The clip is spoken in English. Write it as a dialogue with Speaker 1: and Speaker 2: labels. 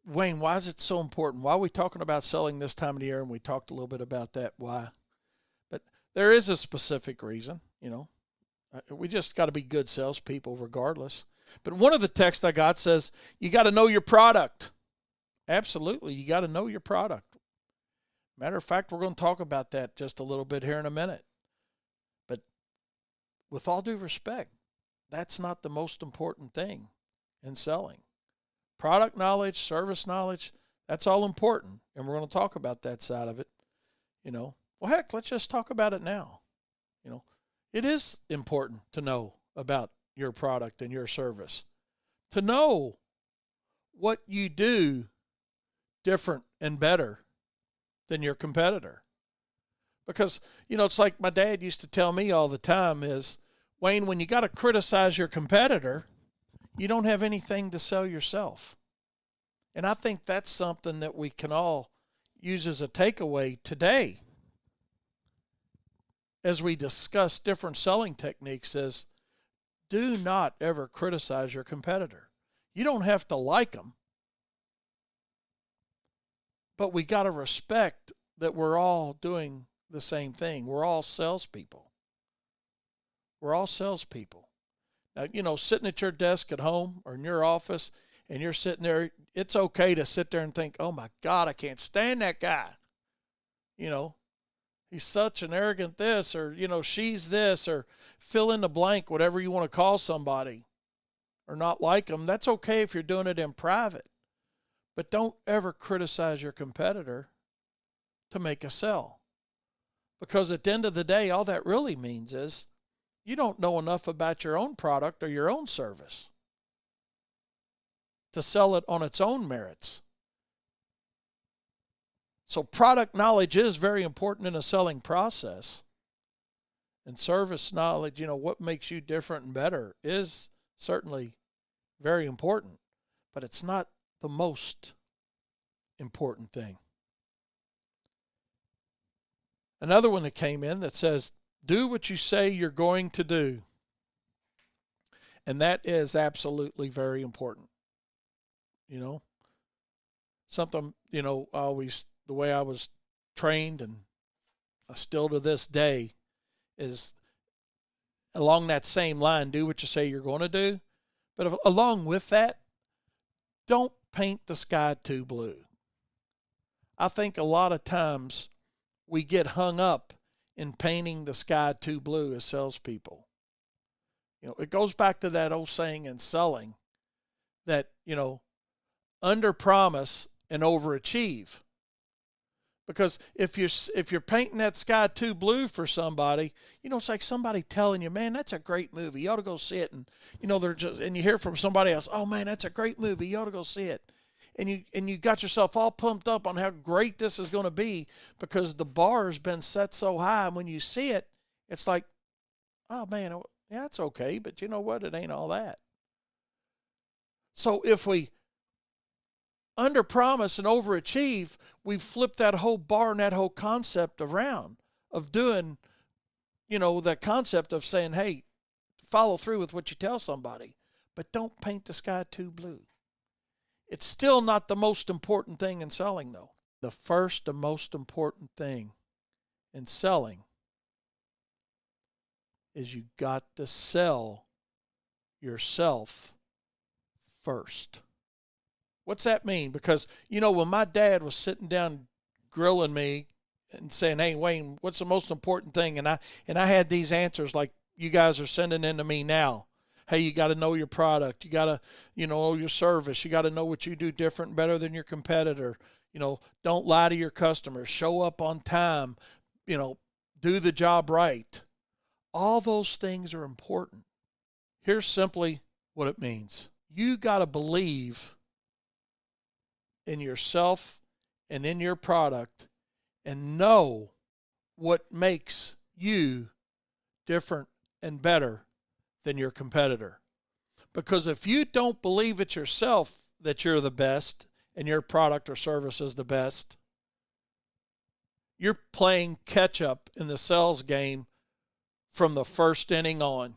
Speaker 1: Wayne, why is it so important? Why are we talking about selling this time of the year? And we talked a little bit about that. Why? But there is a specific reason, you know. We just got to be good salespeople regardless. But one of the texts I got says, you got to know your product. Absolutely. You got to know your product. Matter of fact, we're going to talk about that just a little bit here in a minute. But with all due respect, that's not the most important thing in selling. Product knowledge, service knowledge, that's all important. And we're going to talk about that side of it. You know, well, heck, let's just talk about it now. You know, it is important to know about your product and your service, to know what you do different and better than your competitor. Because, you know, it's like my dad used to tell me all the time is, Wayne, when you got to criticize your competitor, you don't have anything to sell yourself. And I think that's something that we can all use as a takeaway today as we discuss different selling techniques is do not ever criticize your competitor. You don't have to like them, but we got to respect that we're all doing the same thing. We're all salespeople. We're all salespeople. Now, you know, sitting at your desk at home or in your office and you're sitting there, it's okay to sit there and think, oh my God, I can't stand that guy. You know, he's such an arrogant this, or, you know, she's this, or fill in the blank, whatever you want to call somebody, or not like them. That's okay if you're doing it in private. But don't ever criticize your competitor to make a sell. Because at the end of the day, all that really means is you don't know enough about your own product or your own service to sell it on its own merits. So product knowledge is very important in a selling process. And service knowledge, you know, what makes you different and better is certainly very important. But it's not the most important thing. Another one that came in that says, do what you say you're going to do. And that is absolutely very important. You know, something, you know, always the way I was trained and still to this day is along that same line, do what you say you're going to do. But along with that, don't paint the sky too blue. I think a lot of times we get hung up in painting the sky too blue as salespeople. You know, it goes back to that old saying in selling that, you know, under promise and overachieve. Because if you're painting that sky too blue for somebody, you know, it's like somebody telling you, man, that's a great movie. You ought to go see it. And, you know, and you hear from somebody else, oh man, that's a great movie. You ought to go see it. And you got yourself all pumped up on how great this is going to be because the bar has been set so high. And when you see it, it's like, oh man, yeah, it's okay. But you know what? It ain't all that. So if we under promise and overachieve, we've flipped that whole bar and that whole concept around of doing, you know, the concept of saying, hey, follow through with what you tell somebody, but don't paint the sky too blue. It's still not the most important thing in selling, though. The first and most important thing in selling is you got to sell yourself first. What's that mean? Because, you know, when my dad was sitting down grilling me and saying, hey, Wayne, what's the most important thing? And I had these answers like you guys are sending in to me now. Hey, you got to know your product. You got to, you know your service. You got to know what you do different and better than your competitor. You know, don't lie to your customers. Show up on time. You know, do the job right. All those things are important. Here's simply what it means. You got to believe in yourself and in your product and know what makes you different and better than your competitor. Because if you don't believe it yourself that you're the best and your product or service is the best, you're playing catch up in the sales game from the first inning on.